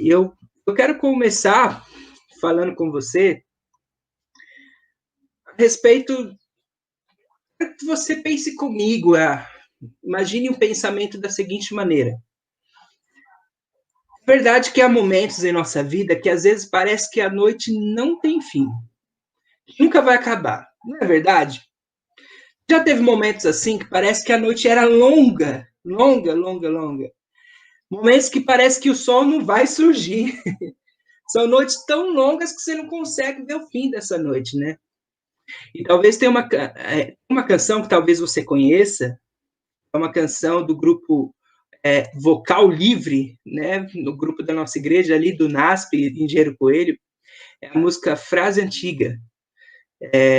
Eu quero começar falando com você a respeito. Quero que você pense comigo. Imagine um pensamento da seguinte maneira: é verdade que há momentos em nossa vida que às vezes parece que a noite não tem fim, nunca vai acabar, não é verdade? Já teve momentos assim que parece que a noite era longa, longa, longa, longa. Momentos que parece que o sol não vai surgir. São noites tão longas que você não consegue ver o fim dessa noite, né? E talvez tenha uma canção que talvez você conheça, é uma canção do grupo Vocal Livre, né? No grupo da nossa igreja ali do NASP, em Engenheiro Coelho. É a música Frase Antiga,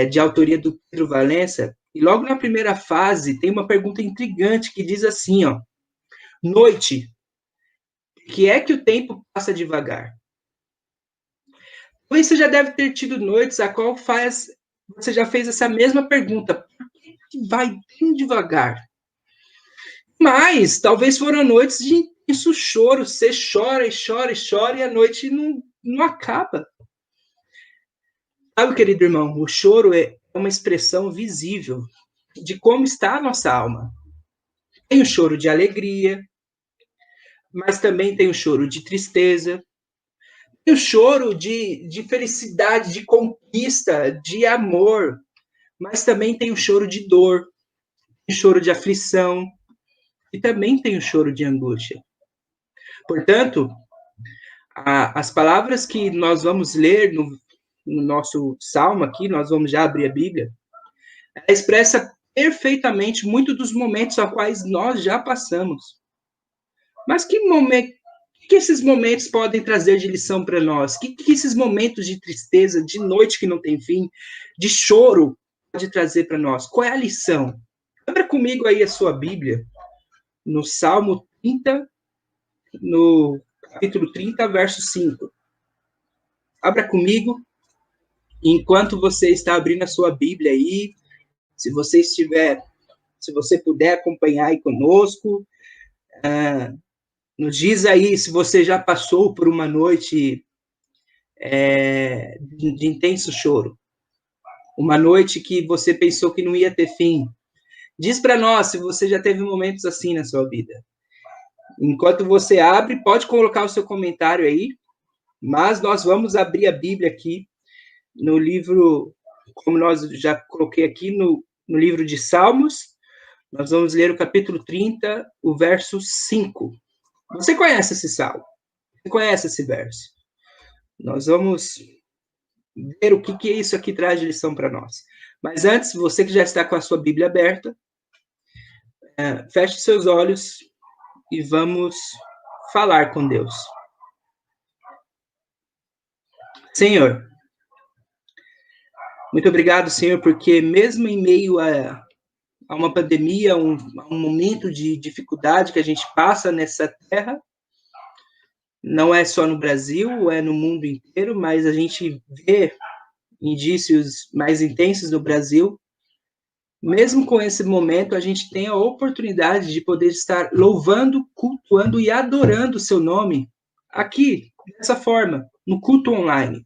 de autoria do Pedro Valença. E logo na primeira fase tem uma pergunta intrigante que diz assim, ó: noite, que é que o tempo passa devagar? Talvez você já deve ter tido noites a qual você já fez essa mesma pergunta: por que vai tão devagar? Mas talvez foram noites de intenso choro. Você chora e chora e chora e a noite não acaba. Sabe, querido irmão, o choro é uma expressão visível de como está a nossa alma. Tem o choro de alegria, mas também tem o choro de tristeza, tem o choro de felicidade, de conquista, de amor, mas também tem o choro de dor, o choro de aflição e também tem o choro de angústia. Portanto, as palavras que nós vamos ler no nosso salmo aqui, nós vamos já abrir a Bíblia, ela expressa perfeitamente muito dos momentos aos quais nós já passamos. Mas que esses momentos podem trazer de lição para nós? Que esses momentos de tristeza, de noite que não tem fim, de choro, pode trazer para nós? Qual é a lição? Abra comigo aí a sua Bíblia, no Salmo 30, no capítulo 30, verso 5. Abra comigo, enquanto você está abrindo a sua Bíblia aí, se você puder acompanhar aí conosco, nos diz aí se você já passou por uma noite de intenso choro, uma noite que você pensou que não ia ter fim. Diz para nós se você já teve momentos assim na sua vida. Enquanto você abre, pode colocar o seu comentário aí, mas nós vamos abrir a Bíblia aqui no livro, como nós já coloquei aqui, no livro de Salmos. Nós vamos ler o capítulo 30, o verso 5. Você conhece esse salmo? Você conhece esse verso? Nós vamos ver o que isso aqui traz de lição para nós. Mas antes, você que já está com a sua Bíblia aberta, feche seus olhos e vamos falar com Deus. Senhor, muito obrigado, Senhor, porque mesmo em meio a uma pandemia, a um momento de dificuldade que a gente passa nessa terra, não é só no Brasil, é no mundo inteiro, mas a gente vê indícios mais intensos no Brasil. Mesmo com esse momento, a gente tem a oportunidade de poder estar louvando, cultuando e adorando o seu nome aqui, dessa forma, no culto online.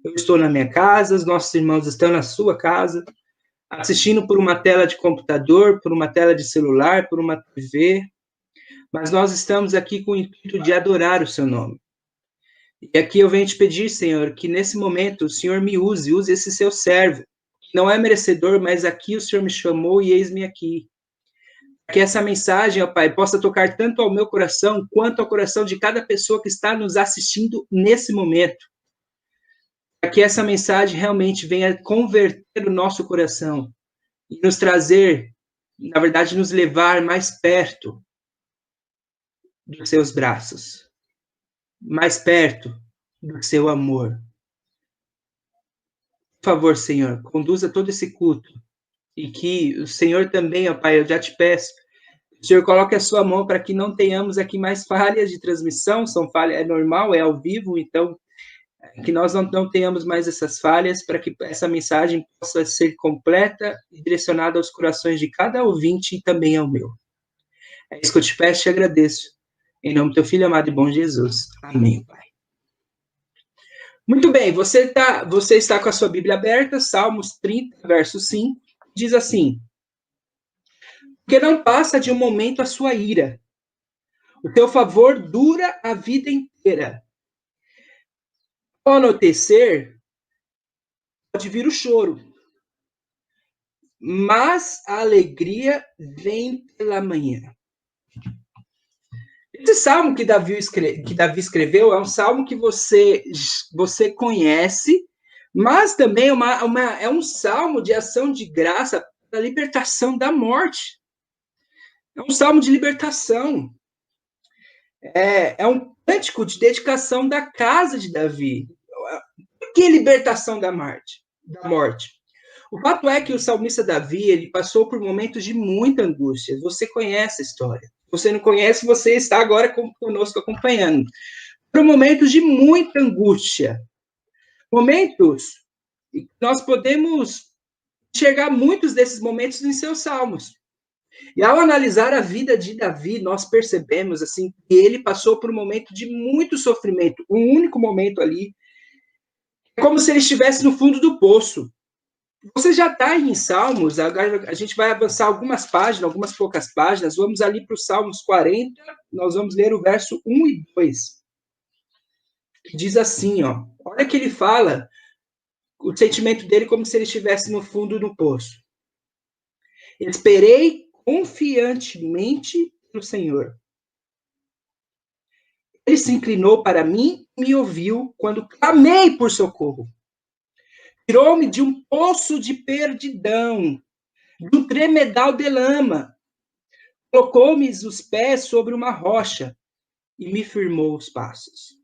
Eu estou na minha casa, os nossos irmãos estão na sua casa, assistindo por uma tela de computador, por uma tela de celular, por uma TV, mas nós estamos aqui com o intuito de adorar o seu nome. E aqui eu venho te pedir, Senhor, que nesse momento o Senhor me use esse seu servo, que não é merecedor, mas aqui o Senhor me chamou e eis-me aqui. Que essa mensagem, ó Pai, possa tocar tanto ao meu coração, quanto ao coração de cada pessoa que está nos assistindo nesse momento. Para que essa mensagem realmente venha converter o nosso coração e nos trazer, na verdade, nos levar mais perto dos seus braços, mais perto do seu amor. Por favor, Senhor, conduza todo esse culto e que o Senhor também, ó Pai, eu já te peço, o Senhor coloque a sua mão para que não tenhamos aqui mais falhas de transmissão, são falhas, é normal, é ao vivo, então que nós não tenhamos mais essas falhas, para que essa mensagem possa ser completa e direcionada aos corações de cada ouvinte e também ao meu. É isso que eu te peço e te agradeço. Em nome do teu Filho amado e bom Jesus. Amém, Pai. Muito bem, você está com a sua Bíblia aberta, Salmos 30, verso 5, diz assim: porque não passa de um momento a sua ira, o teu favor dura a vida inteira. Ao anoitecer, pode vir o choro, mas a alegria vem pela manhã. Esse salmo que Davi escreveu é um salmo que você conhece, mas também é um salmo de ação de graça da libertação da morte. É um salmo de libertação. É um cântico de dedicação da casa de Davi. Por que libertação da morte? O fato é que o salmista Davi, ele passou por momentos de muita angústia. Você conhece a história. Se você não conhece, você está agora conosco acompanhando. Por momentos de muita angústia. Momentos que nós podemos enxergar muitos desses momentos em seus salmos. E ao analisar a vida de Davi, nós percebemos assim que ele passou por um momento de muito sofrimento. Um único momento ali. É como se ele estivesse no fundo do poço. Você já está em Salmos, agora a gente vai avançar algumas poucas páginas, vamos ali para os Salmos 40, nós vamos ler o verso 1 e 2. Que diz assim, ó, olha que ele fala o sentimento dele como se ele estivesse no fundo do poço. Esperei confiantemente no Senhor. Ele se inclinou para mim e me ouviu quando clamei por socorro. Tirou-me de um poço de perdidão, de um tremedal de lama. Colocou-me os pés sobre uma rocha e me firmou os passos.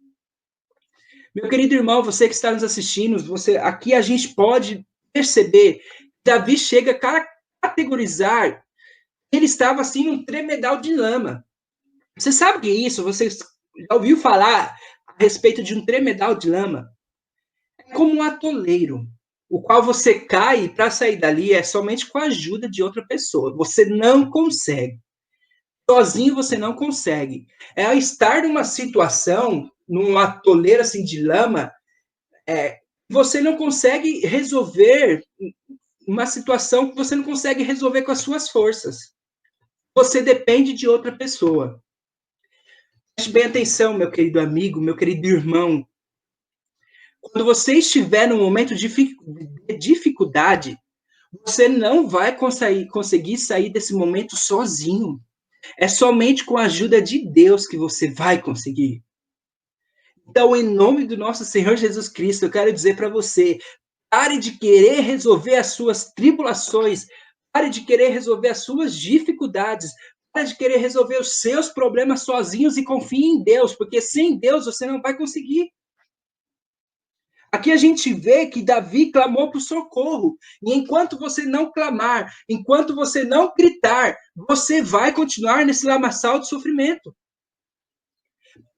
Meu querido irmão, você que está nos assistindo, aqui a gente pode perceber que Davi chega a categorizar que ele estava assim num tremedal de lama. Você sabe o que é isso? Você já ouviu falar a respeito de um tremedal de lama? É como um atoleiro, o qual você cai para sair dali é somente com a ajuda de outra pessoa. Você não consegue. Sozinho você não consegue. É ao estar numa situação, num atoleiro assim de lama, você não consegue resolver uma situação que você não consegue resolver com as suas forças. Você depende de outra pessoa. Preste bem atenção, meu querido amigo, meu querido irmão. Quando você estiver num momento de dificuldade, você não vai conseguir sair desse momento sozinho. É somente com a ajuda de Deus que você vai conseguir. Então, em nome do nosso Senhor Jesus Cristo, eu quero dizer para você, pare de querer resolver as suas tribulações, pare de querer resolver as suas dificuldades, pare de querer resolver os seus problemas sozinhos e confie em Deus, porque sem Deus você não vai conseguir. Aqui a gente vê que Davi clamou por socorro. E enquanto você não clamar, enquanto você não gritar, você vai continuar nesse lamaçal de sofrimento.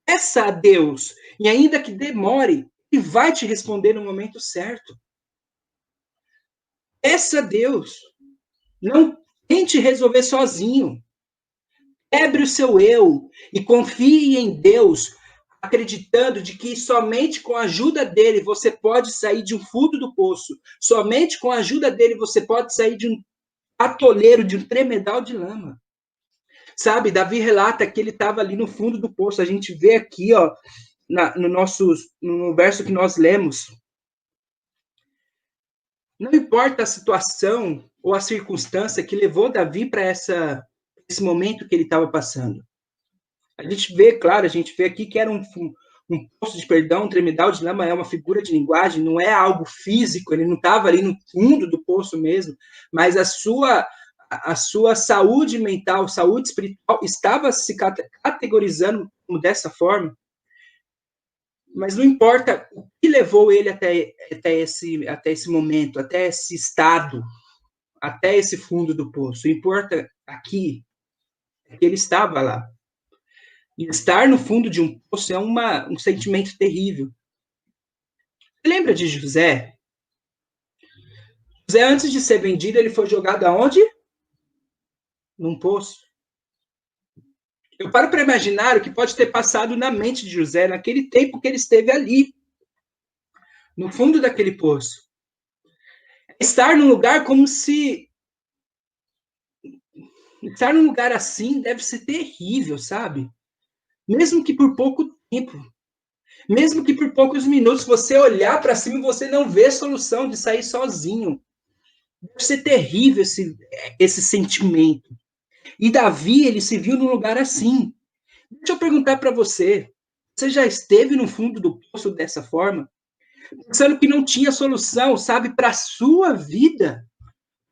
Peça a Deus, e ainda que demore, Ele vai te responder no momento certo. Peça a Deus. Não tente resolver sozinho. Quebre o seu eu e confie em Deus, acreditando de que somente com a ajuda dele você pode sair de um fundo do poço. Somente com a ajuda dele você pode sair de um atoleiro, de um tremedal de lama. Sabe, Davi relata que ele estava ali no fundo do poço. A gente vê aqui, ó, no verso que nós lemos. Não importa a situação ou a circunstância que levou Davi para esse momento que ele estava passando. A gente vê aqui que era um poço de perdão, um tremedal de lama, é uma figura de linguagem, não é algo físico, ele não estava ali no fundo do poço mesmo, mas a sua saúde mental, saúde espiritual, estava se categorizando como dessa forma. Mas não importa o que levou ele até esse momento, até esse estado, até esse fundo do poço. Importa aqui é que ele estava lá. E estar no fundo de um poço é um sentimento terrível. Você lembra de José? José, antes de ser vendido, ele foi jogado aonde? Num poço. Eu paro para imaginar o que pode ter passado na mente de José naquele tempo que ele esteve ali, no fundo daquele poço. Estar num lugar como se... Estar num lugar assim deve ser terrível, sabe? Mesmo que por pouco tempo. Mesmo que por poucos minutos, você olhar para cima e você não vê solução de sair sozinho. Deve ser terrível esse sentimento. E Davi, ele se viu num lugar assim. Deixa eu perguntar para você. Você já esteve no fundo do poço dessa forma? Pensando que não tinha solução, sabe, para a sua vida,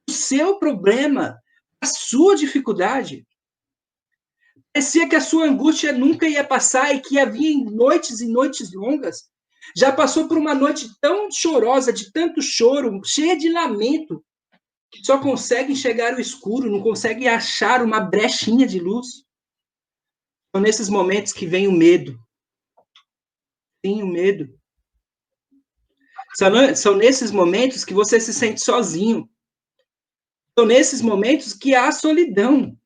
o seu problema, a sua dificuldade. Parecia que a sua angústia nunca ia passar e que havia noites e noites longas. Já passou por uma noite tão chorosa, de tanto choro, cheia de lamento, que só consegue enxergar o escuro, não consegue achar uma brechinha de luz. São nesses momentos que vem o medo. Sim, o medo. São nesses momentos que você se sente sozinho. São nesses momentos que há solidão.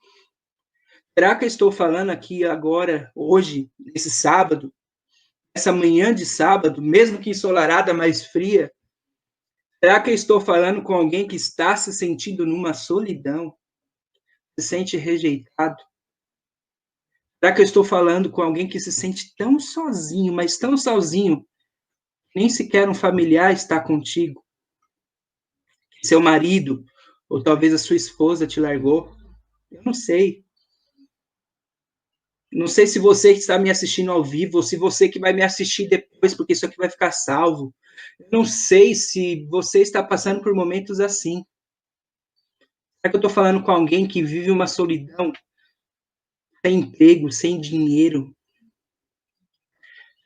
Será que eu estou falando aqui agora, hoje, nesse sábado, essa manhã de sábado, mesmo que ensolarada, mais fria? Será que eu estou falando com alguém que está se sentindo numa solidão, se sente rejeitado? Será que eu estou falando com alguém que se sente tão sozinho, mas tão sozinho, nem sequer um familiar está contigo? Seu marido, ou talvez a sua esposa te largou? Eu não sei. Não sei se você está me assistindo ao vivo, ou se você que vai me assistir depois, porque isso aqui vai ficar salvo. Eu não sei se você está passando por momentos assim. Será que eu estou falando com alguém que vive uma solidão, sem emprego, sem dinheiro?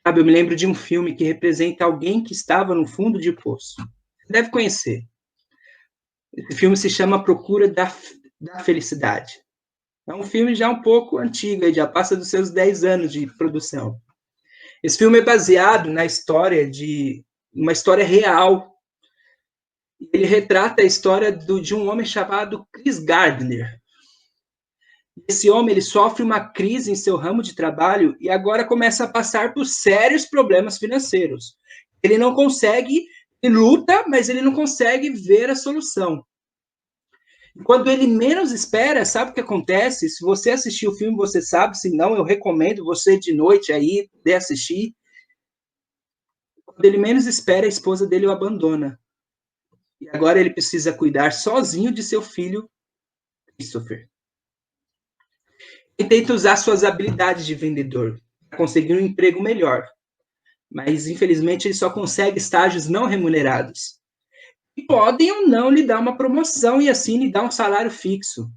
Sabe, eu me lembro de um filme que representa alguém que estava no fundo de poço. Você deve conhecer. Esse filme se chama A Procura da Felicidade. É um filme já um pouco antigo, já passa dos seus 10 anos de produção. Esse filme é baseado na história de uma história real. Ele retrata a história de um homem chamado Chris Gardner. Esse homem ele sofre uma crise em seu ramo de trabalho e agora começa a passar por sérios problemas financeiros. Ele não consegue, ele luta, mas ele não consegue ver a solução. Quando ele menos espera, sabe o que acontece? Se você assistir o filme, você sabe, se não, eu recomendo você de noite aí poder assistir. Quando ele menos espera, a esposa dele o abandona. E agora ele precisa cuidar sozinho de seu filho, Christopher. E tenta usar suas habilidades de vendedor para conseguir um emprego melhor. Mas, infelizmente, ele só consegue estágios não remunerados. E podem ou não lhe dar uma promoção e, assim, lhe dar um salário fixo.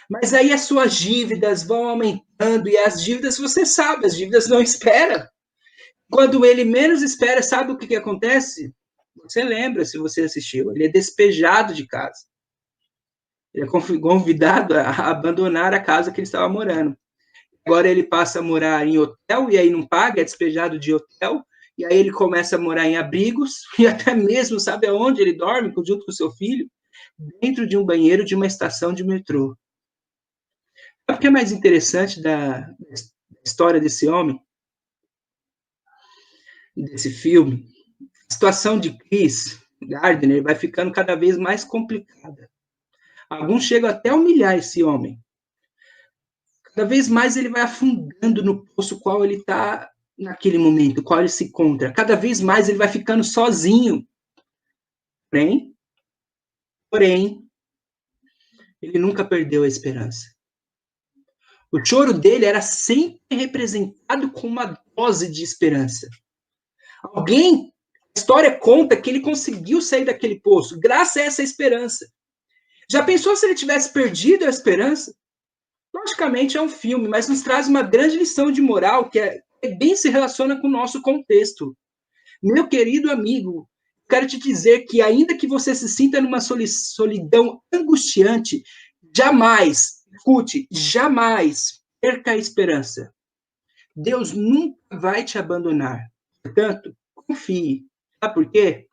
Mas aí as suas dívidas vão aumentando e as dívidas, você sabe, as dívidas não esperam. Quando ele menos espera, sabe o que acontece? Você lembra, se você assistiu, ele é despejado de casa. Ele é convidado a abandonar a casa que ele estava morando. Agora ele passa a morar em hotel e aí não paga, é despejado de hotel. E aí ele começa a morar em abrigos e até mesmo sabe aonde ele dorme junto com seu filho? Dentro de um banheiro de uma estação de metrô. Sabe o que é mais interessante da história desse homem? Desse filme? A situação de Chris Gardner vai ficando cada vez mais complicada. Alguns chegam até a humilhar esse homem. Cada vez mais ele vai afundando no poço qual ele está naquele momento, qual ele se encontra. Cada vez mais ele vai ficando sozinho. Porém, ele nunca perdeu a esperança. O choro dele era sempre representado com uma dose de esperança. Alguém, a história conta que ele conseguiu sair daquele poço graças a essa esperança. Já pensou se ele tivesse perdido a esperança? Logicamente é um filme, mas nos traz uma grande lição de moral que bem se relaciona com o nosso contexto. Meu querido amigo, quero te dizer que ainda que você se sinta numa solidão angustiante, jamais, escute, jamais perca a esperança. Deus nunca vai te abandonar. Portanto, confie. Sabe por quê?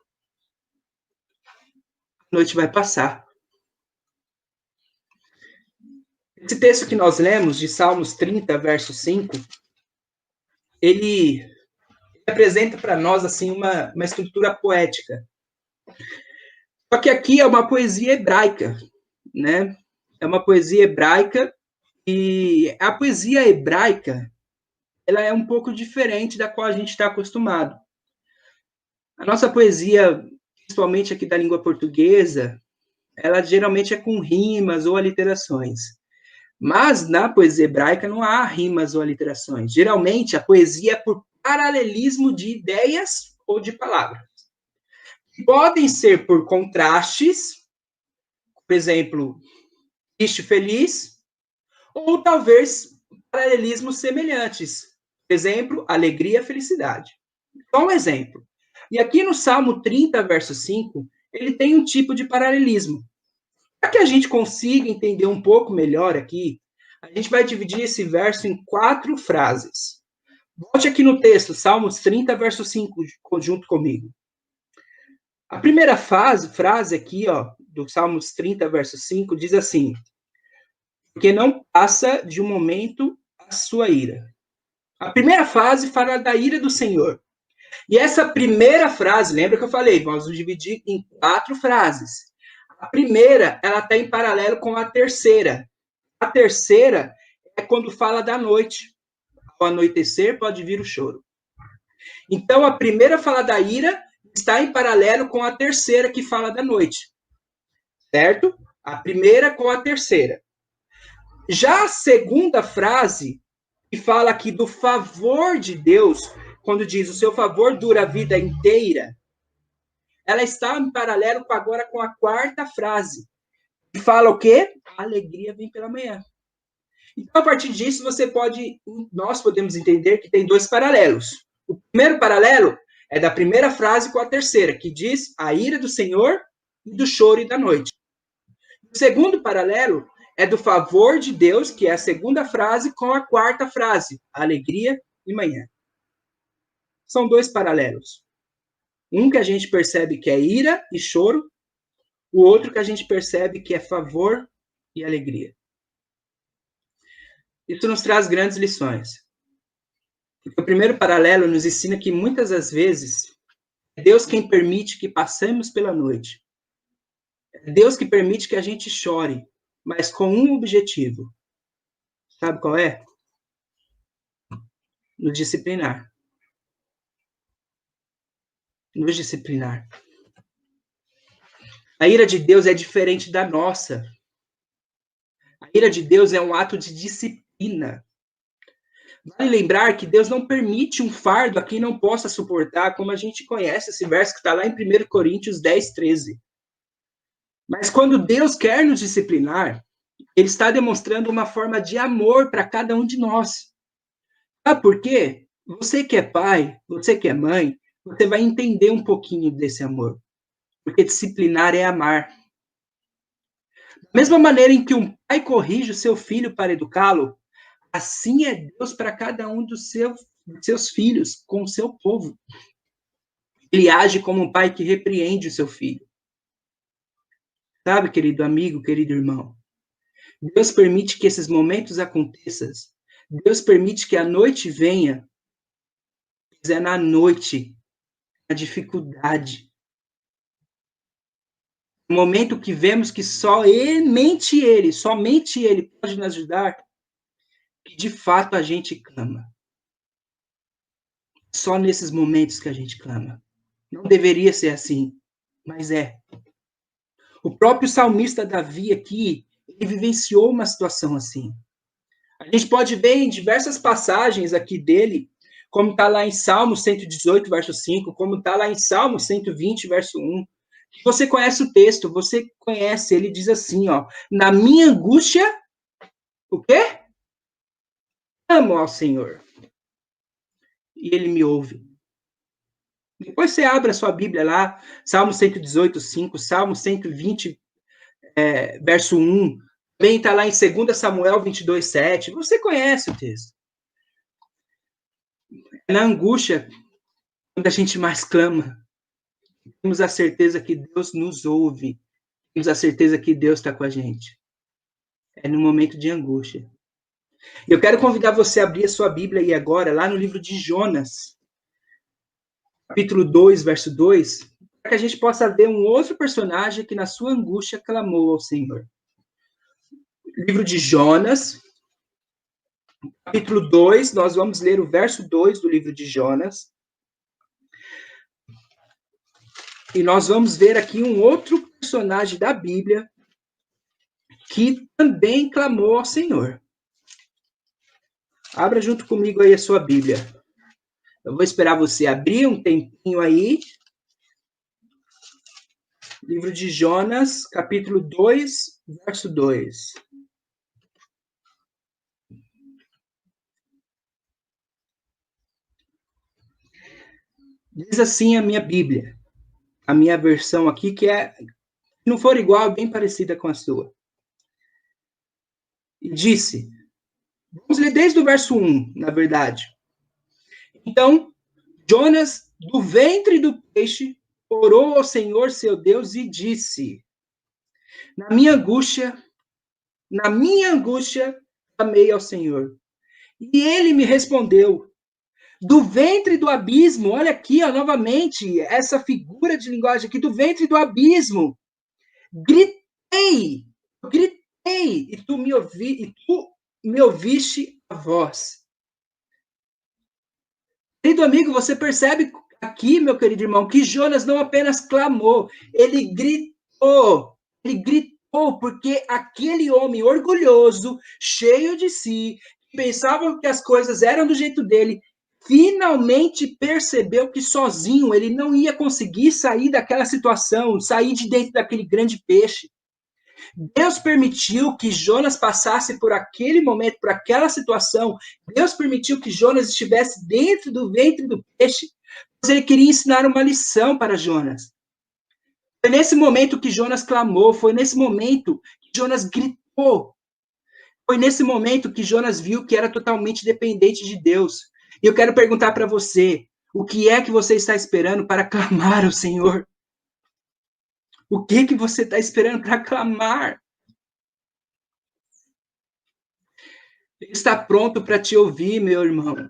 A noite vai passar. Esse texto que nós lemos, de Salmos 30, verso 5, ele apresenta para nós assim uma estrutura poética. Só que aqui é uma poesia hebraica, né? É uma poesia hebraica e a poesia hebraica ela é um pouco diferente da qual a gente está acostumado. A nossa poesia, principalmente aqui da língua portuguesa, ela geralmente é com rimas ou aliterações. Mas na poesia hebraica não há rimas ou aliterações. Geralmente a poesia é por paralelismo de ideias ou de palavras. Podem ser por contrastes, por exemplo, triste, feliz, ou talvez paralelismos semelhantes. Por exemplo, alegria, felicidade. Só um exemplo. E aqui no Salmo 30, verso 5, ele tem um tipo de paralelismo. Para que a gente consiga entender um pouco melhor aqui, a gente vai dividir esse verso em 4 frases. Volte aqui no texto, Salmos 30, verso 5, junto comigo. A primeira frase aqui, ó, do Salmos 30, verso 5, diz assim: porque não passa de um momento a sua ira. A primeira frase fala da ira do Senhor. E essa primeira frase, lembra que eu falei, nós vamos dividir em 4 frases. A primeira, ela está em paralelo com a terceira. A terceira é quando fala da noite. Ao anoitecer pode vir o choro. Então, a primeira fala da ira, está em paralelo com a terceira que fala da noite. Certo? A primeira com a terceira. Já a segunda frase, que fala aqui do favor de Deus, quando diz o seu favor dura a vida inteira, ela está em paralelo agora com a quarta frase, que fala o quê? A alegria vem pela manhã. Então, a partir disso, nós podemos entender que tem 2 paralelos. O primeiro paralelo é da primeira frase com a terceira, que diz a ira do Senhor e do choro e da noite. O segundo paralelo é do favor de Deus, que é a segunda frase, com a quarta frase, alegria e manhã. São 2 paralelos. Um que a gente percebe que é ira e choro, o outro que a gente percebe que é favor e alegria. Isso nos traz grandes lições. O primeiro paralelo nos ensina que muitas das vezes é Deus quem permite que passemos pela noite. É Deus que permite que a gente chore, mas com um objetivo. Sabe qual é? Nos disciplinar. Nos disciplinar. A ira de Deus é diferente da nossa. A ira de Deus é um ato de disciplina. Vale lembrar que Deus não permite um fardo a quem não possa suportar, como a gente conhece esse verso que está lá em 1 Coríntios 10, 13. Mas quando Deus quer nos disciplinar, Ele está demonstrando uma forma de amor para cada um de nós. Sabe por quê? Você que é pai, você que é mãe, você vai entender um pouquinho desse amor. Porque disciplinar é amar. Da mesma maneira em que um pai corrige o seu filho para educá-lo, assim é Deus para cada um dos seus filhos, com o seu povo. Ele age como um pai que repreende o seu filho. Sabe, querido amigo, querido irmão? Deus permite que esses momentos aconteçam. Deus permite que a noite venha. Pois é na noite, a dificuldade. No momento que vemos que somente Ele pode nos ajudar, que de fato a gente clama. Só nesses momentos que a gente clama. Não deveria ser assim, mas é. O próprio salmista Davi aqui, ele vivenciou uma situação assim. A gente pode ver em diversas passagens aqui dele, como está lá em Salmo 118, verso 5, como está lá em Salmo 120, verso 1. Você conhece o texto, você conhece, ele diz assim, ó, na minha angústia, o quê? Amo ao Senhor. E ele me ouve. Depois você abre a sua Bíblia lá, Salmo 118, 5, Salmo 120, verso 1, também está lá em 2 Samuel 22, 7. Você conhece o texto. Na angústia, quando a gente mais clama, temos a certeza que Deus nos ouve, temos a certeza que Deus está com a gente. É no momento de angústia. Eu quero convidar você a abrir a sua Bíblia aí agora, lá no livro de Jonas, capítulo 2, verso 2, para que a gente possa ver um outro personagem que na sua angústia clamou ao Senhor. Livro de Jonas, capítulo 2, nós vamos ler o verso 2 do livro de Jonas. E nós vamos ver aqui um outro personagem da Bíblia que também clamou ao Senhor. Abra junto comigo aí a sua Bíblia. Eu vou esperar você abrir um tempinho aí. Livro de Jonas, capítulo 2, verso 2. Diz assim a minha Bíblia, a minha versão aqui, que se não for igual, bem parecida com a sua. E disse, vamos ler desde o verso 1, na verdade. Então, Jonas, do ventre do peixe, orou ao Senhor seu Deus e disse, na minha angústia, clamei ao Senhor. E ele me respondeu, do ventre do abismo, olha aqui, ó, novamente, essa figura de linguagem aqui, do ventre do abismo, gritei, e tu me ouviste a voz. Querido amigo, você percebe aqui, meu querido irmão, que Jonas não apenas clamou, ele gritou, porque aquele homem orgulhoso, cheio de si, pensava que as coisas eram do jeito dele, finalmente percebeu que sozinho ele não ia conseguir sair daquela situação, sair de dentro daquele grande peixe. Deus permitiu que Jonas passasse por aquele momento, por aquela situação. Deus permitiu que Jonas estivesse dentro do ventre do peixe, pois ele queria ensinar uma lição para Jonas. Foi nesse momento que Jonas clamou, foi nesse momento que Jonas gritou. Foi nesse momento que Jonas viu que era totalmente dependente de Deus. E eu quero perguntar para você, o que é que você está esperando para clamar ao Senhor? O que você está esperando para clamar? Ele está pronto para te ouvir, meu irmão.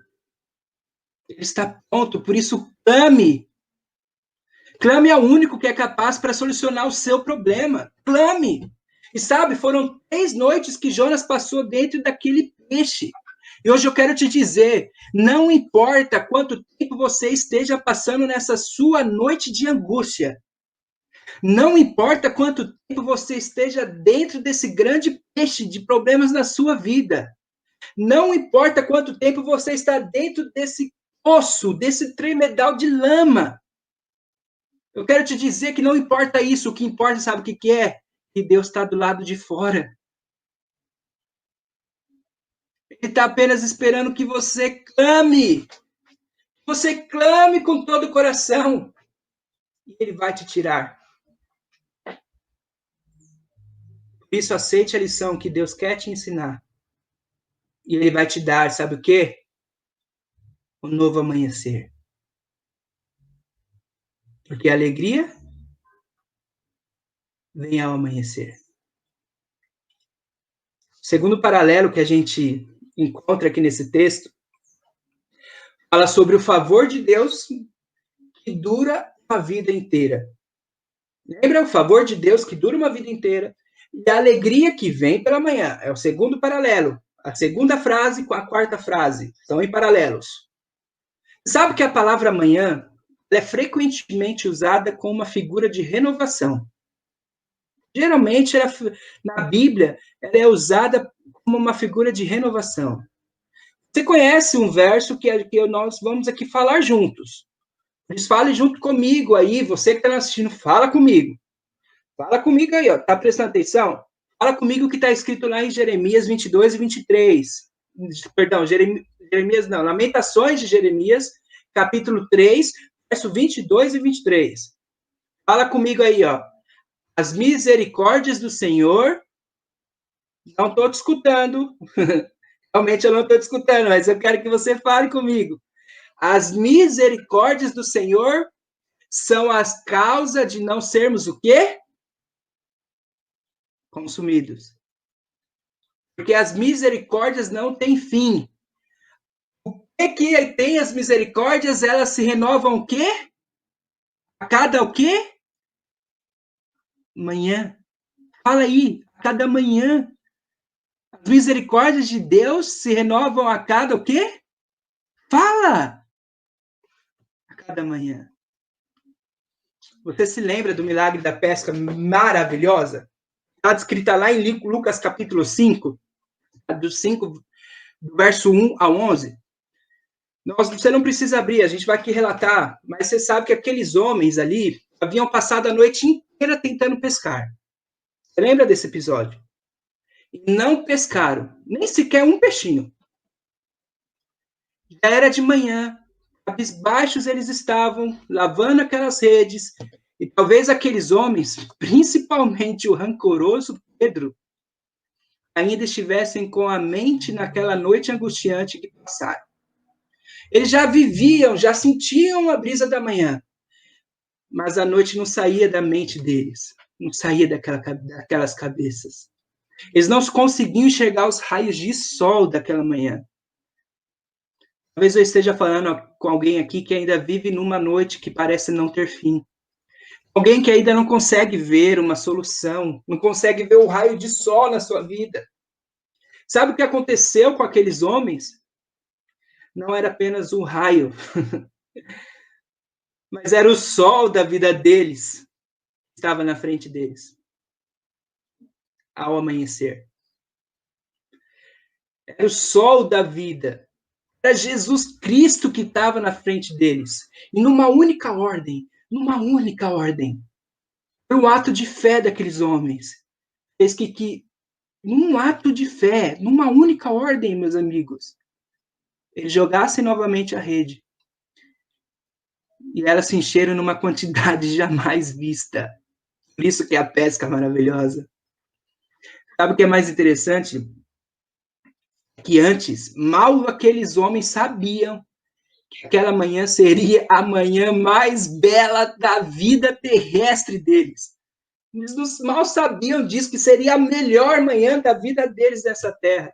Ele está pronto, por isso clame. Clame ao único que é capaz para solucionar o seu problema. Clame. E sabe, foram 3 noites que Jonas passou dentro daquele peixe. E hoje eu quero te dizer, não importa quanto tempo você esteja passando nessa sua noite de angústia, não importa quanto tempo você esteja dentro desse grande peixe de problemas na sua vida, não importa quanto tempo você está dentro desse poço, desse tremedal de lama, eu quero te dizer que não importa isso, o que importa, sabe o que é? Que Deus está do lado de fora. Ele está apenas esperando que você clame. Você clame com todo o coração. E Ele vai te tirar. Por isso, aceite a lição que Deus quer te ensinar. E Ele vai te dar, sabe o quê? Um novo amanhecer. Porque a alegria vem ao amanhecer. Segundo paralelo que a gente encontra aqui nesse texto, fala sobre o favor de Deus que dura a vida inteira. Lembra o favor de Deus que dura uma vida inteira e a alegria que vem pela manhã. É o segundo paralelo. A segunda frase com a quarta frase estão em paralelos. Sabe que a palavra amanhã é frequentemente usada como uma figura de renovação. Geralmente, na Bíblia, ela é usada como uma figura de renovação. Você conhece um verso que nós vamos aqui falar juntos. Eles falem junto comigo aí, você que está assistindo, fala comigo. Fala comigo aí, ó. Tá prestando atenção? Fala comigo o que está escrito lá em Jeremias 22 e 23. Perdão, Jeremias não, Lamentações de Jeremias, capítulo 3, verso 22 e 23. Fala comigo aí, ó. As misericórdias do Senhor, não estou te escutando. Realmente eu não estou te escutando, mas eu quero que você fale comigo. As misericórdias do Senhor são as causas de não sermos o quê? Consumidos. Porque as misericórdias não têm fim. O que tem as misericórdias? Elas se renovam o quê? A cada o quê? Manhã. Fala aí, a cada manhã. As misericórdias de Deus se renovam a cada o quê? Fala! A cada manhã. Você se lembra do milagre da pesca maravilhosa? Está descrita lá em Lucas capítulo 5, do verso 1 ao 11. Você não precisa abrir, a gente vai aqui relatar, mas você sabe que aqueles homens ali haviam passado a noite inteira tentando pescar. Você lembra desse episódio? E não pescaram, nem sequer um peixinho. Já era de manhã, cabisbaixos eles estavam, lavando aquelas redes, e talvez aqueles homens, principalmente o rancoroso Pedro, ainda estivessem com a mente naquela noite angustiante que passaram. Eles já viviam, já sentiam a brisa da manhã, mas a noite não saía da mente deles, não saía daquelas cabeças. Eles não conseguiam enxergar os raios de sol daquela manhã. Talvez eu esteja falando com alguém aqui que ainda vive numa noite que parece não ter fim. Alguém que ainda não consegue ver uma solução, não consegue ver o raio de sol na sua vida. Sabe o que aconteceu com aqueles homens? Não era apenas um raio, mas era o sol da vida deles que estava na frente deles ao amanhecer. Era o sol da vida. Era Jesus Cristo que estava na frente deles. E numa única ordem. Foi o ato de fé daqueles homens. Fez que num ato de fé, numa única ordem, meus amigos, eles jogassem novamente a rede. E elas se encheram numa quantidade jamais vista. Por isso que é a pesca maravilhosa. Sabe o que é mais interessante? Que antes, mal aqueles homens sabiam que aquela manhã seria a manhã mais bela da vida terrestre deles. Eles mal sabiam disso, que seria a melhor manhã da vida deles nessa terra.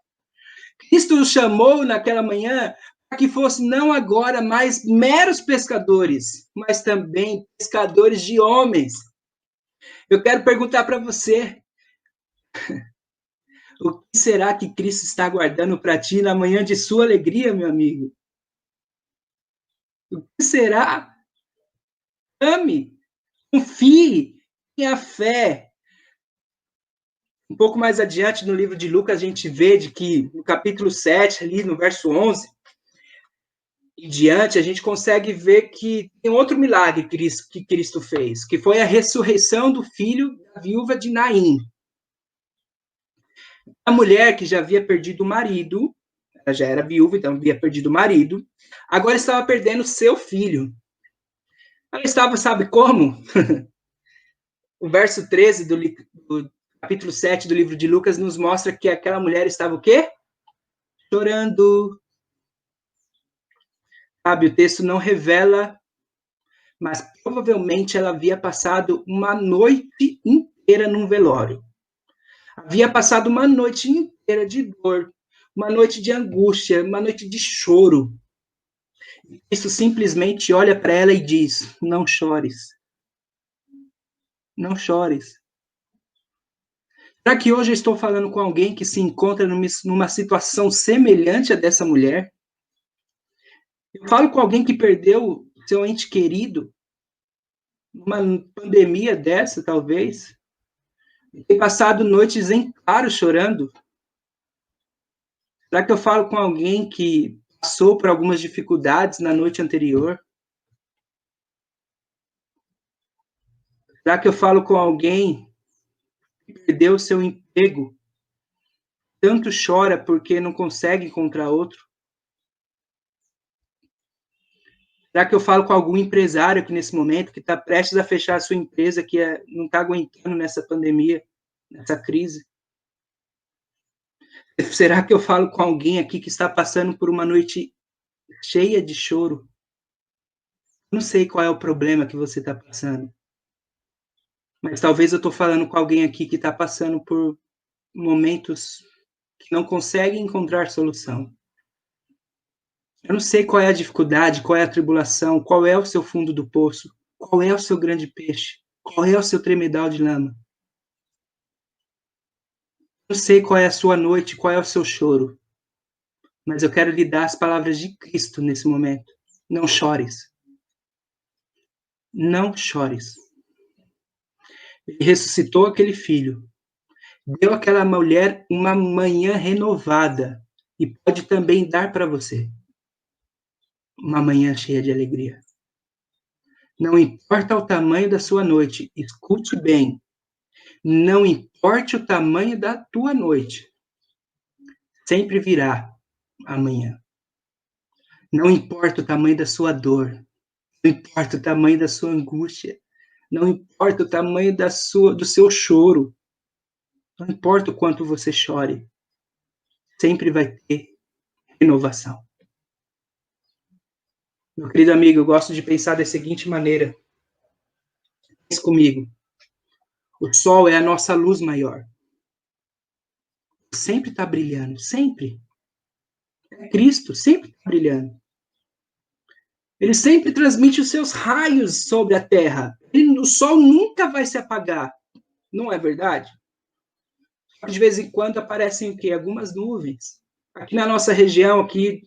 Cristo os chamou naquela manhã para que fossem não agora mais meros pescadores, mas também pescadores de homens. Eu quero perguntar para você, o que será que Cristo está guardando para ti na manhã de sua alegria, meu amigo? O que será? Ame, confie, tenha fé. Um pouco mais adiante no livro de Lucas, a gente vê de que no capítulo 7, ali no verso 11, e diante, a gente consegue ver que tem outro milagre que Cristo fez, que foi a ressurreição do filho da viúva de Naim. A mulher que já havia perdido o marido, ela já era viúva, então havia perdido o marido, agora estava perdendo seu filho. Ela estava, sabe como? O verso 13 do capítulo 7 do livro de Lucas nos mostra que aquela mulher estava o quê? Chorando. Sabe, o texto não revela, mas provavelmente ela havia passado uma noite inteira num velório. Havia passado uma noite inteira de dor, uma noite de angústia, uma noite de choro. Isso simplesmente olha para ela e diz: não chores. Não chores. Será que hoje eu estou falando com alguém que se encontra numa situação semelhante a dessa mulher? Eu falo com alguém que perdeu seu ente querido numa pandemia dessa, talvez, e tem passado noites em claro chorando. Será que eu falo com alguém que passou por algumas dificuldades na noite anterior? Será que eu falo com alguém que perdeu seu emprego, tanto chora porque não consegue encontrar outro? Será que eu falo com algum empresário que nesse momento que está prestes a fechar a sua empresa, que não está aguentando nessa pandemia, nessa crise? Será que eu falo com alguém aqui que está passando por uma noite cheia de choro? Não sei qual é o problema que você está passando, mas talvez eu estou falando com alguém aqui que está passando por momentos que não conseguem encontrar solução. Eu não sei qual é a dificuldade, qual é a tribulação, qual é o seu fundo do poço, qual é o seu grande peixe, qual é o seu tremedal de lama. Eu não sei qual é a sua noite, qual é o seu choro, mas eu quero lhe dar as palavras de Cristo nesse momento. Não chores. Não chores. Ele ressuscitou aquele filho, deu àquela mulher uma manhã renovada e pode também dar para você uma manhã cheia de alegria. Não importa o tamanho da sua noite, escute bem. Não importa o tamanho da tua noite, sempre virá amanhã. Não importa o tamanho da sua dor, não importa o tamanho da sua angústia, não importa o tamanho do seu choro, não importa o quanto você chore, sempre vai ter renovação. Meu querido amigo, eu gosto de pensar da seguinte maneira. Pense comigo. O sol é a nossa luz maior. Sempre está brilhando, sempre. É Cristo, sempre está brilhando. Ele sempre transmite os seus raios sobre a terra. O sol nunca vai se apagar. Não é verdade? De vez em quando aparecem o quê? Algumas nuvens. Aqui na nossa região, aqui,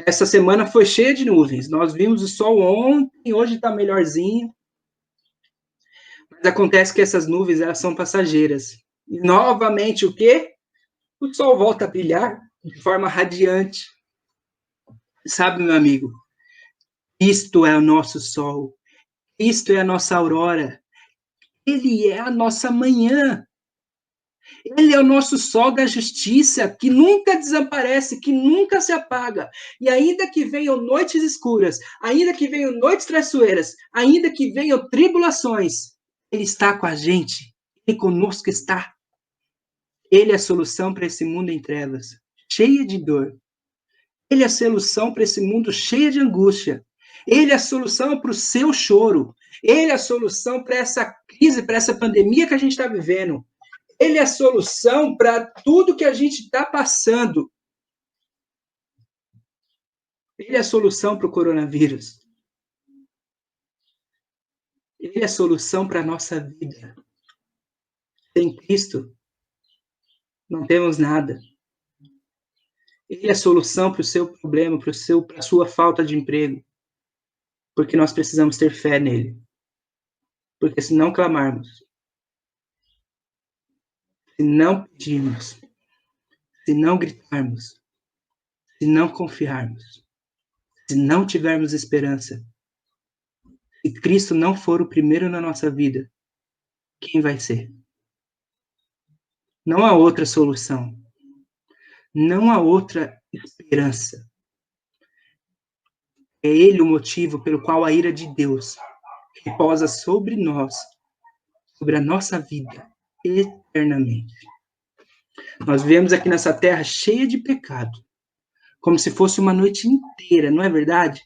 essa semana foi cheia de nuvens. Nós vimos o sol ontem, hoje está melhorzinho. Mas acontece que essas nuvens, elas são passageiras. E novamente o quê? O sol volta a brilhar de forma radiante. Sabe, meu amigo? Isto é o nosso sol. Isto é a nossa aurora. Ele é a nossa manhã. Ele é o nosso sol da justiça, que nunca desaparece, que nunca se apaga. E ainda que venham noites escuras, ainda que venham noites traiçoeiras, ainda que venham tribulações, Ele está com a gente. Ele conosco está. Ele é a solução para esse mundo em trevas, cheia de dor. Ele é a solução para esse mundo cheio de angústia. Ele é a solução para o seu choro. Ele é a solução para essa crise, para essa pandemia que a gente está vivendo. Ele é a solução para tudo que a gente está passando. Ele é a solução para o coronavírus. Ele é a solução para a nossa vida. Sem Cristo, não temos nada. Ele é a solução para o seu problema, para a sua falta de emprego. Porque nós precisamos ter fé nele. Porque se não clamarmos, se não pedirmos, se não gritarmos, se não confiarmos, se não tivermos esperança, se Cristo não for o primeiro na nossa vida, quem vai ser? Não há outra solução. Não há outra esperança. É Ele o motivo pelo qual a ira de Deus repousa sobre nós, sobre a nossa vida, eternamente. Nós vivemos aqui nessa terra cheia de pecado, como se fosse uma noite inteira, não é verdade?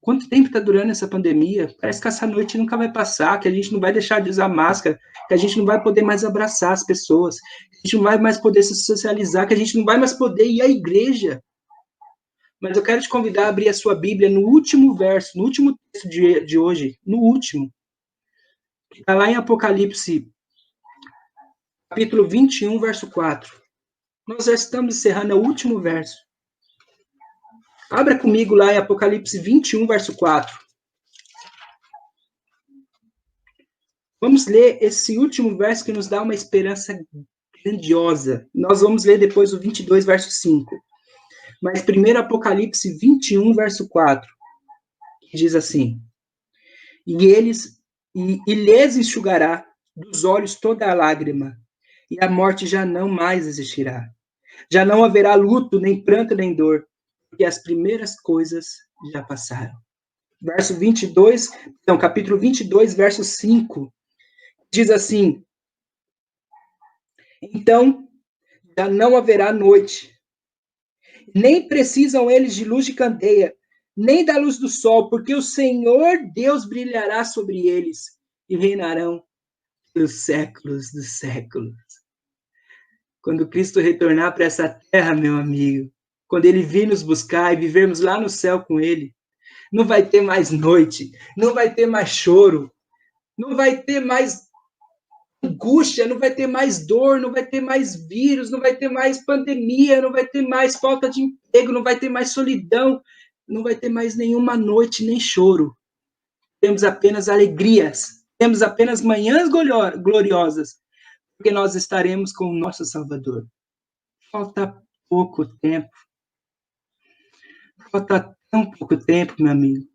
Quanto tempo está durando essa pandemia? Parece que essa noite nunca vai passar, que a gente não vai deixar de usar máscara, que a gente não vai poder mais abraçar as pessoas, que a gente não vai mais poder se socializar, que a gente não vai mais poder ir à igreja. Mas eu quero te convidar a abrir a sua Bíblia no último verso, no último texto de hoje, no último. Está lá em Apocalipse, capítulo 21, verso 4. Nós já estamos encerrando o último verso. Abra comigo lá em Apocalipse 21, verso 4. Vamos ler esse último verso que nos dá uma esperança grandiosa. Nós vamos ler depois o 22, verso 5. Mas primeiro Apocalipse 21, verso 4, que diz assim: E lhes enxugará dos olhos toda a lágrima, e a morte já não mais existirá. Já não haverá luto, nem pranto, nem dor, porque as primeiras coisas já passaram. Capítulo 22, verso 5, diz assim: Então já não haverá noite, nem precisam eles de luz de candeia, nem da luz do sol, porque o Senhor Deus brilhará sobre eles e reinarão pelos séculos dos séculos. Quando Cristo retornar para essa terra, meu amigo, quando ele vir nos buscar e vivermos lá no céu com ele, não vai ter mais noite, não vai ter mais choro, não vai ter mais angústia, não vai ter mais dor, não vai ter mais vírus, não vai ter mais pandemia, não vai ter mais falta de emprego, não vai ter mais solidão, não vai ter mais nenhuma noite nem choro. Temos apenas alegrias, temos apenas manhãs gloriosas, porque nós estaremos com o nosso Salvador. Falta pouco tempo. Falta tão pouco tempo, meu amigo.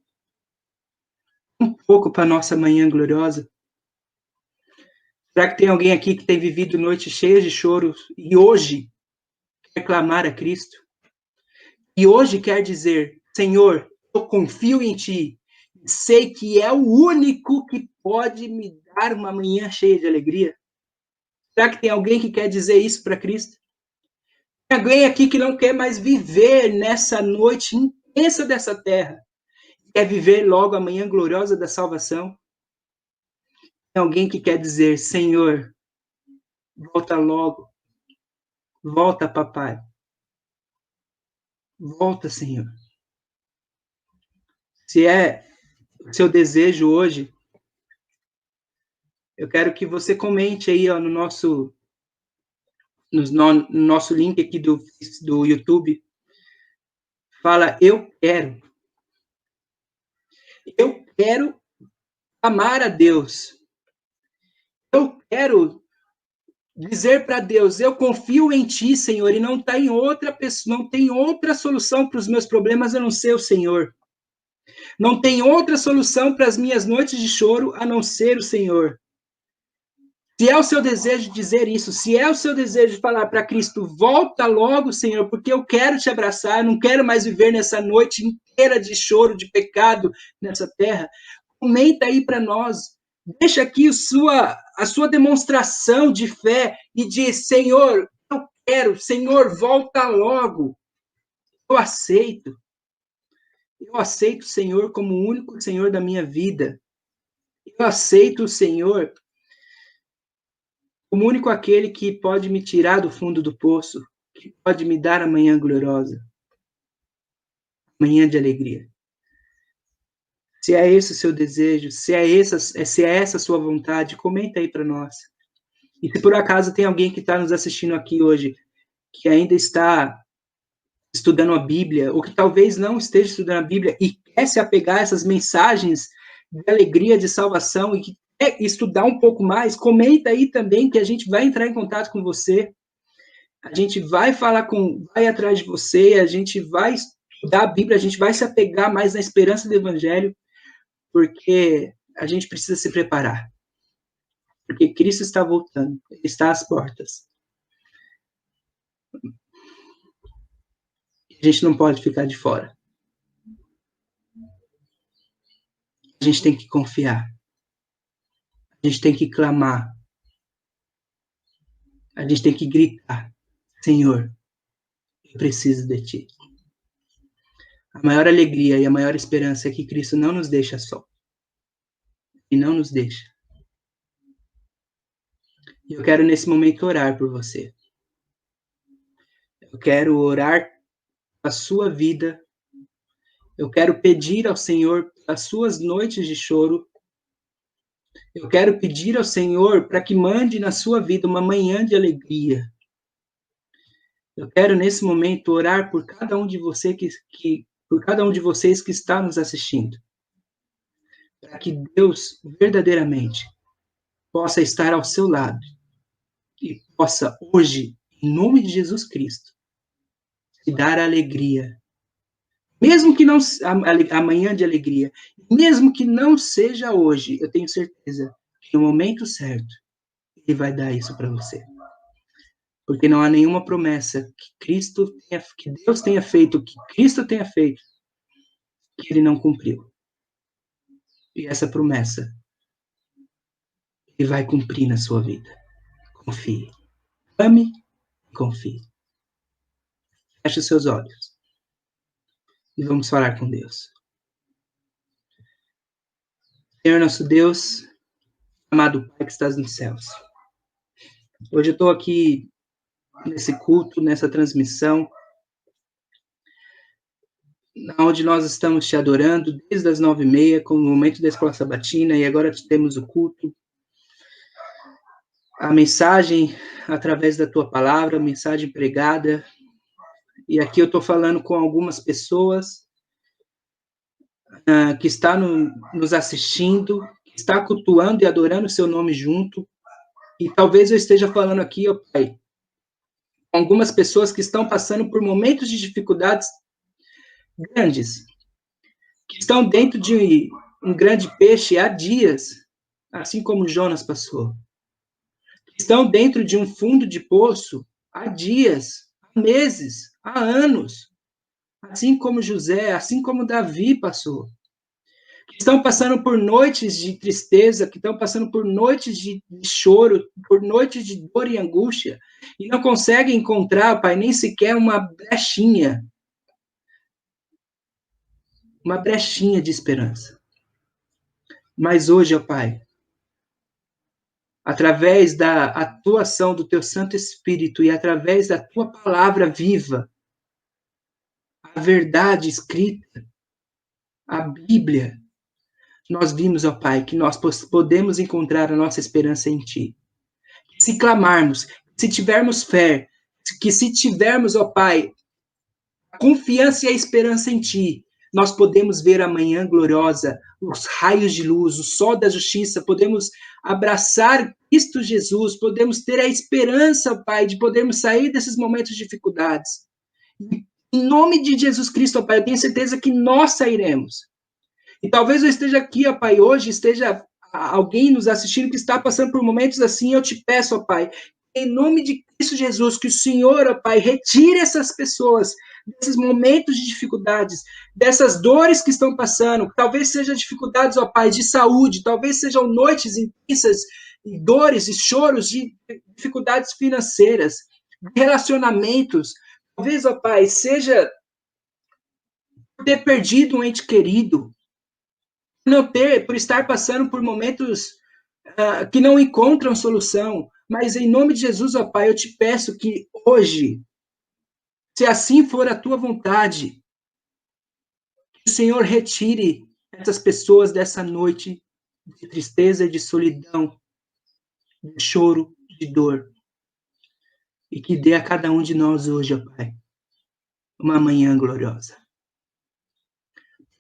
Um pouco para a nossa manhã gloriosa. Será que tem alguém aqui que tem vivido noites cheias de choro e hoje quer clamar a Cristo? E hoje quer dizer, Senhor, eu confio em Ti. Sei que é o único que pode me dar uma manhã cheia de alegria. Será que tem alguém que quer dizer isso para Cristo? Tem alguém aqui que não quer mais viver nessa noite intensa dessa terra? Quer viver logo a manhã gloriosa da salvação? Tem alguém que quer dizer, Senhor, volta logo. Volta, papai. Volta, Senhor. Se é o seu desejo hoje, eu quero que você comente aí ó, no nosso link aqui do YouTube. Fala, eu quero. Eu quero amar a Deus. Eu quero dizer para Deus, eu confio em Ti, Senhor, e não tem outra pessoa, não tem outra solução para os meus problemas a não ser o Senhor. Não tem outra solução para as minhas noites de choro a não ser o Senhor. Se é o seu desejo dizer isso, se é o seu desejo de falar para Cristo, volta logo, Senhor, porque eu quero te abraçar, eu não quero mais viver nessa noite inteira de choro, de pecado nessa terra, comenta aí para nós. Deixa aqui a sua demonstração de fé e diz, Senhor, eu quero, Senhor, volta logo. Eu aceito. Eu aceito o Senhor como o único Senhor da minha vida. Eu aceito o Senhor como único aquele que pode me tirar do fundo do poço, que pode me dar a manhã gloriosa, manhã de alegria. Se é esse o seu desejo, se é essa a sua vontade, comenta aí para nós. E se por acaso tem alguém que está nos assistindo aqui hoje, que ainda está estudando a Bíblia, ou que talvez não esteja estudando a Bíblia e quer se apegar a essas mensagens de alegria, de salvação, e que quer estudar um pouco mais, comenta aí também que a gente vai entrar em contato com você. A gente vai vai atrás de você, a gente vai estudar a Bíblia, a gente vai se apegar mais na esperança do Evangelho, porque a gente precisa se preparar. Porque Cristo está voltando, Ele está às portas. A gente não pode ficar de fora. A gente tem que confiar. A gente tem que clamar. A gente tem que gritar: Senhor, eu preciso de Ti. A maior alegria e a maior esperança é que Cristo não nos deixa só. E não nos deixa. E eu quero nesse momento orar por você. Eu quero orar a sua vida. Eu quero pedir ao Senhor as suas noites de choro. Eu quero pedir ao Senhor para que mande na sua vida uma manhã de alegria. Eu quero nesse momento orar por cada um de vocês por cada um de vocês que está nos assistindo. Para que Deus verdadeiramente possa estar ao seu lado e possa hoje, em nome de Jesus Cristo, te dar alegria. Mesmo que não amanhã de alegria, mesmo que não seja hoje, eu tenho certeza que no momento certo ele vai dar isso para você. Porque não há nenhuma promessa que Deus tenha feito, que Cristo tenha feito, que ele não cumpriu. E essa promessa ele vai cumprir na sua vida. Confie. Ame e confie. Feche os seus olhos. E vamos falar com Deus. Senhor nosso Deus, amado Pai que estás nos céus. Hoje eu estou aqui nesse culto, nessa transmissão, onde nós estamos te adorando desde as 9h30, com o momento da escola sabatina, e agora temos o culto, a mensagem através da tua palavra, a mensagem pregada, e aqui eu estou falando com algumas pessoas que está nos assistindo, que está cultuando e adorando o seu nome junto, e talvez eu esteja falando aqui, ó Pai, com algumas pessoas que estão passando por momentos de dificuldades grandes, que estão dentro de um grande peixe há dias, assim como Jonas passou. Estão dentro de um fundo de poço há dias, há meses, há anos, assim como José, assim como Davi passou. Que estão passando por noites de tristeza, que estão passando por noites de choro, por noites de dor e angústia, e não conseguem encontrar, Pai, nem sequer uma brechinha de esperança. Mas hoje, ó Pai, através da atuação do Teu Santo Espírito e através da Tua palavra viva, a verdade escrita, a Bíblia, nós vimos, ó Pai, que nós podemos encontrar a nossa esperança em Ti. Se clamarmos, se tivermos fé, que se tivermos, ó Pai, a confiança e a esperança em Ti, nós podemos ver a manhã gloriosa, os raios de luz, o sol da justiça, podemos abraçar Cristo Jesus, podemos ter a esperança, Pai, de podermos sair desses momentos de dificuldades. Em nome de Jesus Cristo, ó Pai, eu tenho certeza que nós sairemos. E talvez eu esteja aqui, ó Pai, hoje esteja alguém nos assistindo que está passando por momentos assim, eu te peço, ó Pai, em nome de Cristo Jesus, que o Senhor, ó Pai, retire essas pessoas desses momentos de dificuldades, dessas dores que estão passando, talvez sejam dificuldades, ó Pai, de saúde, talvez sejam noites intensas, e dores e choros de dificuldades financeiras, de relacionamentos, talvez, ó Pai, seja ter perdido um ente querido, por estar passando por momentos que não encontram solução. Mas em nome de Jesus, ó Pai, eu te peço que hoje, se assim for a tua vontade, que o Senhor retire essas pessoas dessa noite de tristeza, de solidão, de choro, de dor. E que dê a cada um de nós hoje, ó Pai, uma manhã gloriosa.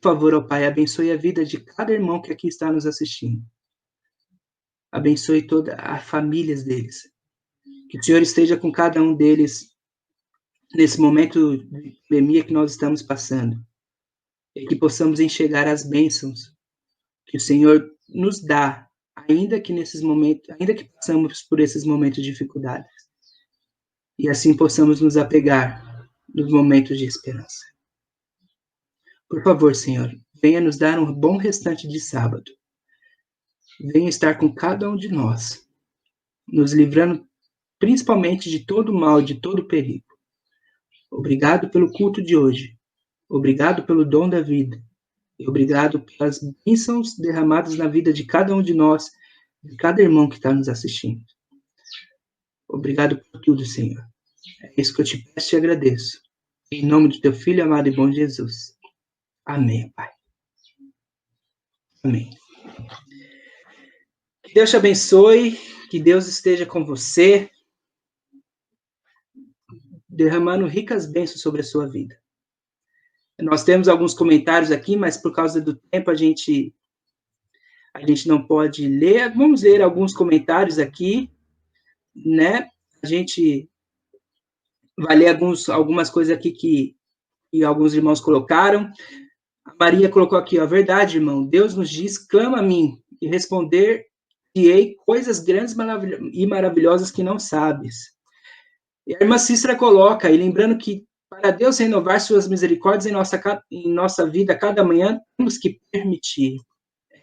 Por favor, ó Pai, abençoe a vida de cada irmão que aqui está nos assistindo. Abençoe todas as famílias deles. Que o Senhor esteja com cada um deles nesse momento de pandemia que nós estamos passando. E que possamos enxergar as bênçãos que o Senhor nos dá, ainda que nesses momentos, ainda que passamos por esses momentos de dificuldades. E assim possamos nos apegar nos momentos de esperança. Por favor, Senhor, venha nos dar um bom restante de sábado. Venha estar com cada um de nós, nos livrando principalmente de todo mal, de todo perigo. Obrigado pelo culto de hoje. Obrigado pelo dom da vida. E obrigado pelas bênçãos derramadas na vida de cada um de nós, de cada irmão que está nos assistindo. Obrigado por tudo, Senhor. É isso que eu te peço e te agradeço. Em nome do teu Filho amado e bom Jesus. Amém, Pai. Amém. Que Deus te abençoe, que Deus esteja com você, derramando ricas bênçãos sobre a sua vida. Nós temos alguns comentários aqui, mas por causa do tempo a gente não pode ler. Vamos ler alguns comentários aqui, né? A gente vai ler algumas coisas aqui que alguns irmãos colocaram. A Maria colocou aqui, ó, verdade, irmão, Deus nos diz, clama a mim, e responder-te-ei coisas grandes e maravilhosas que não sabes. E a irmã Cícera coloca, e lembrando que para Deus renovar suas misericórdias em nossa vida cada manhã, temos que permitir.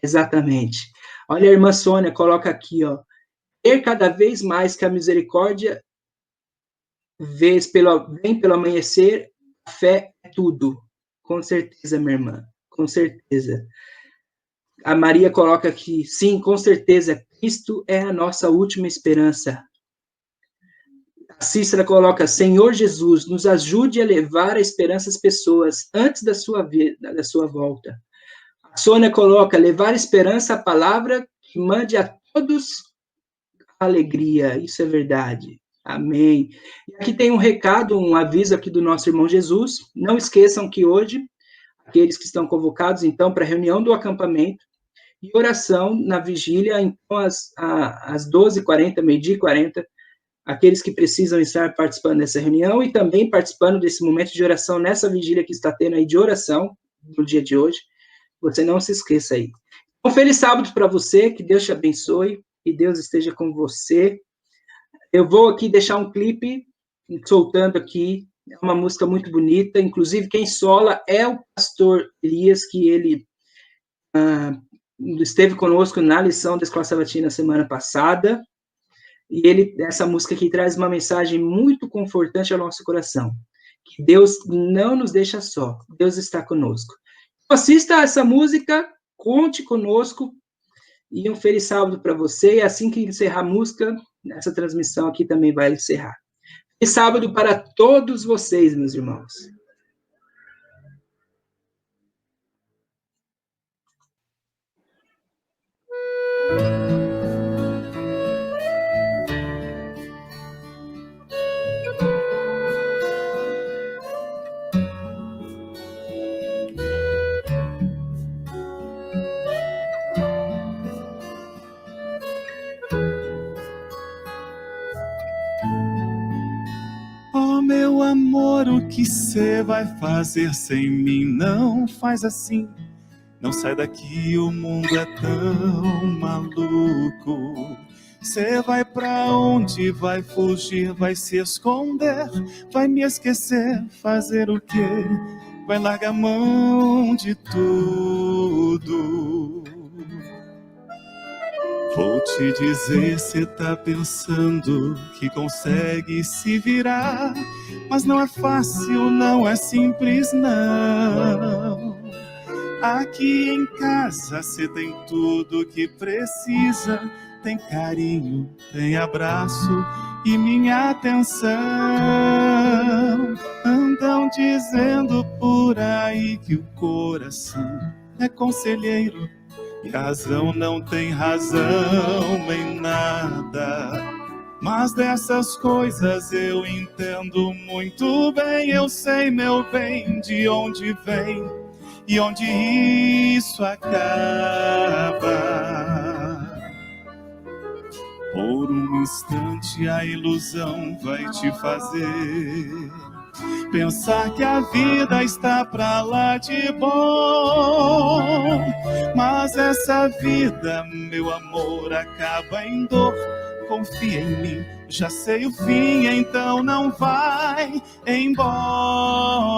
Exatamente. Olha, a irmã Sônia coloca aqui, ó, ter cada vez mais que a misericórdia vem pelo amanhecer, a fé é tudo. Com certeza, minha irmã, com certeza. A Maria coloca aqui, sim, com certeza, Cristo é a nossa última esperança. A Cícera coloca: Senhor Jesus, nos ajude a levar a esperança às pessoas antes da sua volta. A Sônia coloca: levar esperança à palavra que mande a todos a alegria. Isso é verdade. Amém. E aqui tem um recado, um aviso aqui do nosso irmão Jesus. Não esqueçam que hoje, aqueles que estão convocados, então, para a reunião do acampamento e oração na vigília, então, às 12h40, meio-dia e 40, aqueles que precisam estar participando dessa reunião e também participando desse momento de oração nessa vigília que está tendo aí de oração no dia de hoje. Você não se esqueça aí. Um feliz sábado para você, que Deus te abençoe, que Deus esteja com você. Eu vou aqui deixar um clipe soltando aqui, é uma música muito bonita, inclusive quem sola é o pastor Elias, que ele esteve conosco na lição da Escola Sabatina semana passada, e essa música aqui traz uma mensagem muito confortante ao nosso coração, que Deus não nos deixa só, Deus está conosco. Assista essa música, conte conosco, e um feliz sábado para você, e assim que encerrar a música, essa transmissão aqui também vai encerrar. Feliz sábado para todos vocês, meus irmãos. Oh, meu amor, o que cê vai fazer sem mim? Não faz assim, não sai daqui, o mundo é tão maluco. Cê vai pra onde? Vai fugir, vai se esconder, vai me esquecer, fazer o quê? Vai largar a mão de tudo. Vou te dizer, cê tá pensando que consegue se virar, mas não é fácil, não é simples, não. Aqui em casa cê tem tudo que precisa, tem carinho, tem abraço e minha atenção. Andam dizendo por aí que o coração é conselheiro, e a razão não tem razão em nada. Mas dessas coisas eu entendo muito bem. Eu sei, meu bem, de onde vem e onde isso acaba. Por um instante a ilusão vai te fazer pensar que a vida está pra lá de bom. Mas essa vida, meu amor, acaba em dor. Confia em mim, já sei o fim, então não vai embora.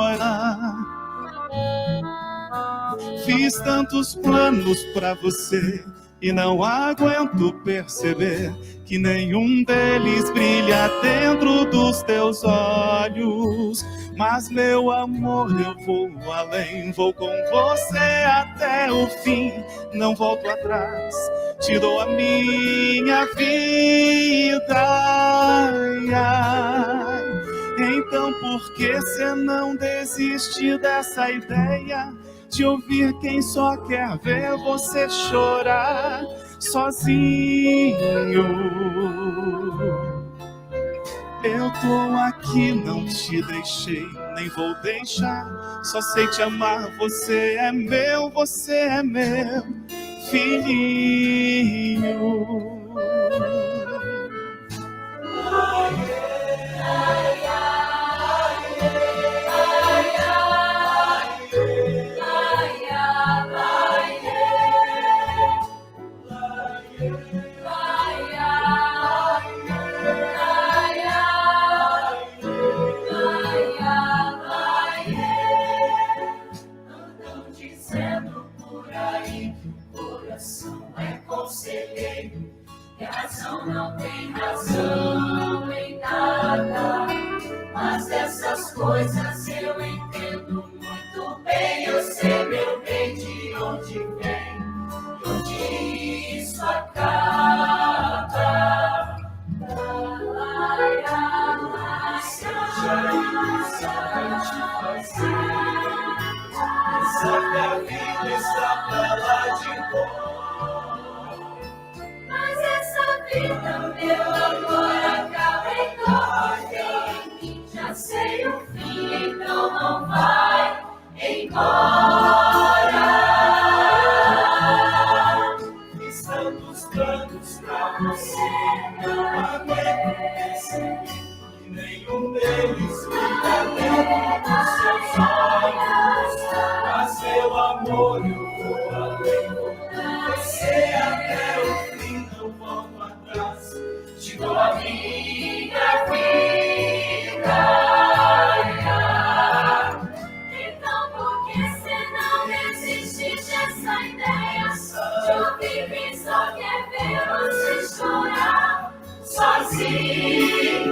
Fiz tantos planos pra você e não aguento perceber que nenhum deles brilha dentro dos teus olhos. Mas, meu amor, eu vou além, vou com você até o fim. Não volto atrás, te dou a minha vida. Ai, ai. Então por que cê não desiste dessa ideia de ouvir quem só quer ver você chorar sozinho? Eu tô aqui, não te deixei, nem vou deixar. Só sei te amar, você é meu filhinho. Que a razão não tem razão em nada, mas dessas coisas eu entendo muito bem. Eu sei, meu bem, de onde vem, de onde isso acaba. Ai, ai, ai. sabe a vida está pra lá de bom. Mas essa vida, meu amor, acaba em fim. Já sei o fim, então não vai embora. Estando os planos pra você, não aguento pensar que nenhum deles brilha dentro dos seus olhos. Mas seu amor eu vou além, você até o fim, não volto atrás. Te dou a minha vida. Então por que cê não resiste essa ideia? De ouvir quem só quer ver você chorar sozinho.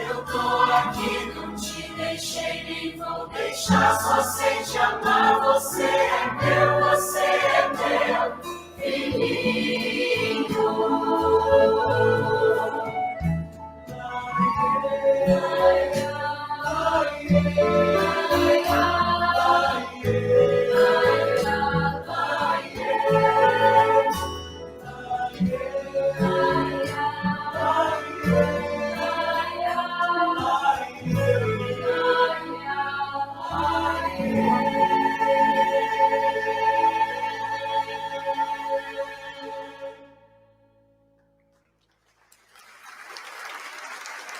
Eu tô aqui, não te deixei, nem vou deixar. Só sei te amar, você é meu filhinho.